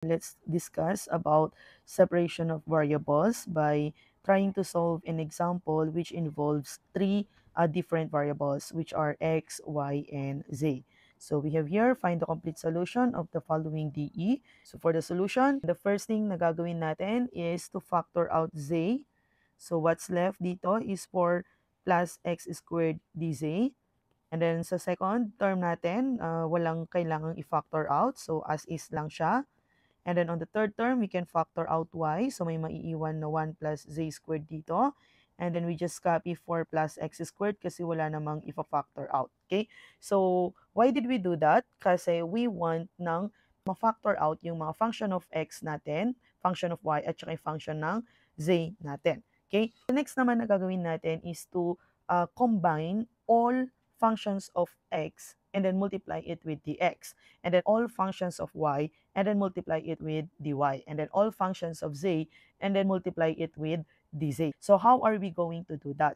Let's discuss about separation of variables by trying to solve an example which involves three different variables, which are x, y, and z. So we have here, find the complete solution of the following DE. So for the solution, the first thing na gagawin natin is to factor out z. So what's left dito is 4 plus x squared dz. And then sa second term natin, walang kailangang i-factor out. So as is lang siya. And then on the third term, we can factor out y. So may maiiwan na 1 plus z squared dito. And then we just copy 4 plus x squared kasi wala namang ifa-factor out. Okay? So why did we do that? Kasi we want nang ma-factor out yung mga function of x natin, function of y, at saka yung function ng z natin. Okay? The next naman na gagawin natin is to combine all functions of x and then multiply it with dx. And then all functions of y and then multiply it with dy, and then all functions of z, and then multiply it with dz. So how are we going to do that?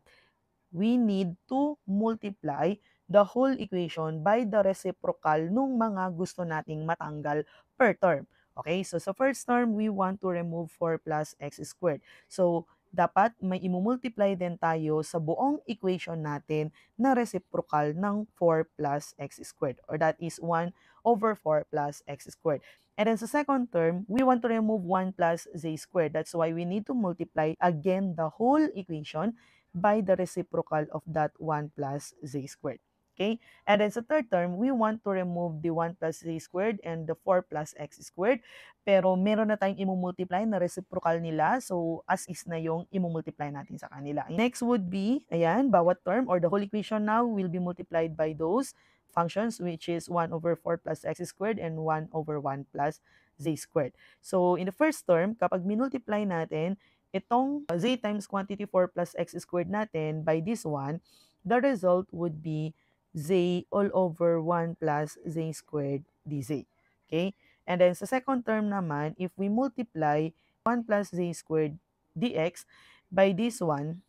We need to multiply the whole equation by the reciprocal nung mga gusto nating matanggal per term. Okay, so sa first term, we want to remove 4 plus x squared. So, dapat may imumultiply din tayo sa buong equation natin na reciprocal ng 4 plus x squared, or that is 1 over 4 plus x squared. And then sa second term, we want to remove 1 plus z squared. That's why we need to multiply again the whole equation by the reciprocal of that 1 plus z squared. Okay? And then sa third term, we want to remove the 1 plus z squared and the 4 plus x squared. Pero meron na tayong imumultiply na reciprocal nila. So, as is na yung imumultiply natin sa kanila. Next would be, ayan, bawat term or the whole equation now will be multiplied by those functions, which is 1 over 4 plus x squared and 1 over 1 plus z squared. So, in the first term, kapag minultiply natin, itong z times quantity 4 plus x squared natin by this one, the result would be z all over 1 plus z squared dz. Okay? And then sa second term naman, if we multiply 1 plus z squared dx by this one,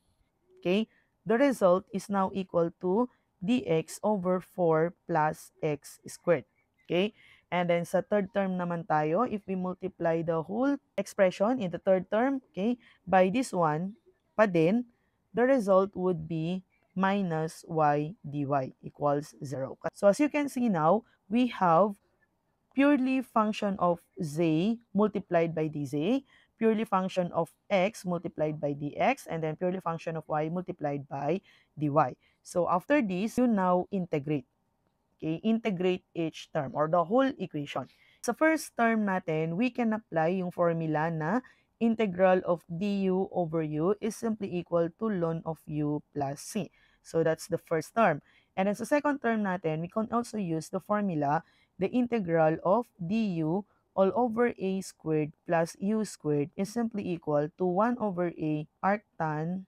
okay, the result is now equal to dx over 4 plus x squared. Okay? And then sa third term naman tayo, if we multiply the whole expression in the third term, okay, by this one pa din, the result would be minus y dy equals 0. So as you can see now, we have purely function of z multiplied by dz, purely function of x multiplied by dx, and then purely function of y multiplied by dy. So after this, you now integrate. Okay, integrate each term or the whole equation. Sa first term natin, we can apply yung formula na integral of du over u is simply equal to ln of u plus c. So that's the first term. And then sa second term natin, we can also use the formula, the integral of du all over a squared plus u squared is simply equal to 1 over a arctan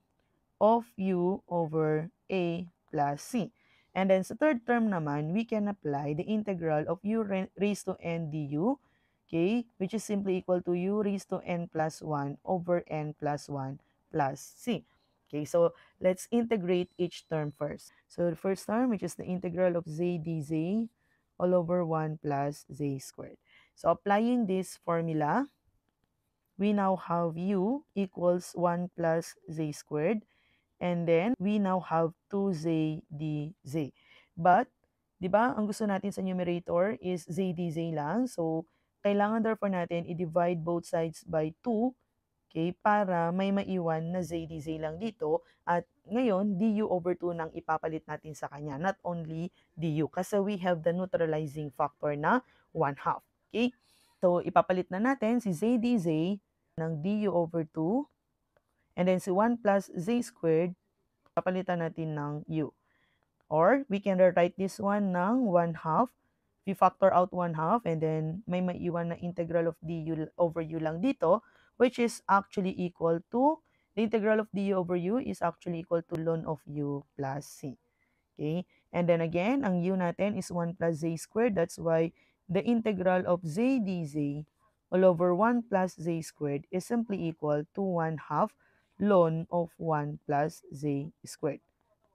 of u over a plus c. And then sa third term naman, we can apply the integral of u raised to n du, okay, which is simply equal to u raised to n plus 1 over n plus 1 plus c. Okay, so let's integrate each term first. So the first term, which is the integral of z dz all over 1 plus z squared. So applying this formula, we now have u equals 1 plus z squared. And then, we now have 2z dz. But, di ba, ang gusto natin sa numerator is z dz lang. So, kailangan therefore natin i-divide both sides by 2, okay, para may maiwan na z dz lang dito. At ngayon, du over 2 nang ipapalit natin sa kanya, not only du. Kasi we have the neutralizing factor na 1/2. Okay? So, ipapalit na natin si z dz ng du over 2. And then si 1 plus z squared, papalitan natin ng u. Or we can rewrite this one ng 1/2. We factor out 1/2 and then may maiwan na integral of du over u lang dito, which is actually equal to, the integral of du over u is actually equal to ln of u plus c. Okay? And then again, ang u natin is 1 plus z squared. That's why the integral of z dz all over 1 plus z squared is simply equal to 1/2 ln of 1 plus z squared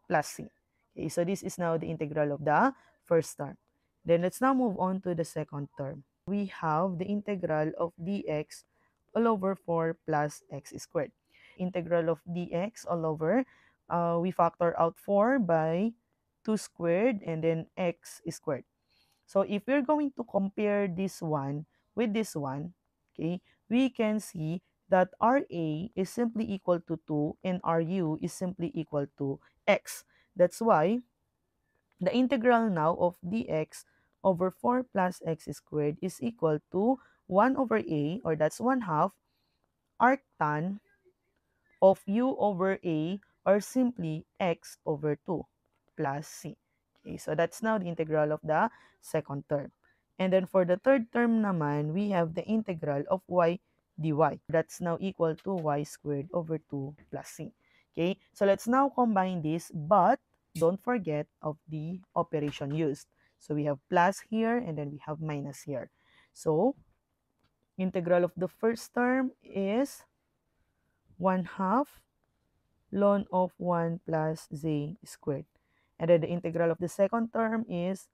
plus c. Okay, so this is now the integral of the first term. Then let's now move on to the second term. we have the integral of dx all over 4 plus x squared. Integral of dx all over, we factor out 4 by 2 squared and then x squared. So if we're going to compare this one with this one, okay, we can see that RA is simply equal to 2 and RU is simply equal to x. That's why the integral now of dx over 4 plus x squared is equal to 1 over a, or that's 1 half, arctan of u over a, or simply x over 2 plus c. Okay, so that's now the integral of the second term. And then for the third term naman, we have the integral of y dy. That's now equal to y squared over 2 plus c. Okay, so let's now combine this, but don't forget of the operation used. So we have plus here and then we have minus here. So integral of the first term is 1 half ln of 1 plus z squared. And then the integral of the second term is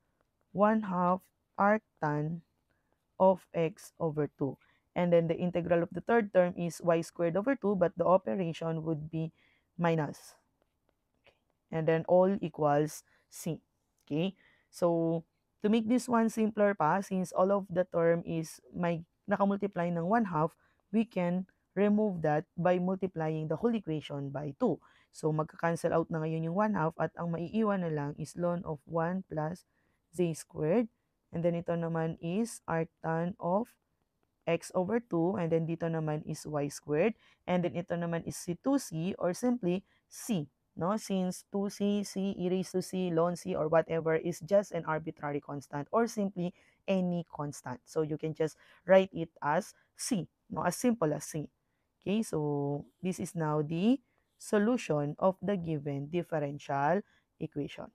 1 half arctan of x over 2. And then the integral of the third term is y squared over 2, but the operation would be minus. And then all equals c. Okay? So, to make this one simpler pa, since all of the term is may nakamultiply ng 1 half, we can remove that by multiplying the whole equation by 2. So, magka-cancel out na ngayon yung 1 half at ang maiiwan na lang is ln of 1 plus z squared. And then ito naman is arctan of x over 2, and then dito naman is y squared, and then ito naman is si 2c, or simply c, no? Since 2c, c, e raised to c, ln c, or whatever is just an arbitrary constant, or simply any constant. So you can just write it as c, no? As simple as c. Okay, so this is now the solution of the given differential equation.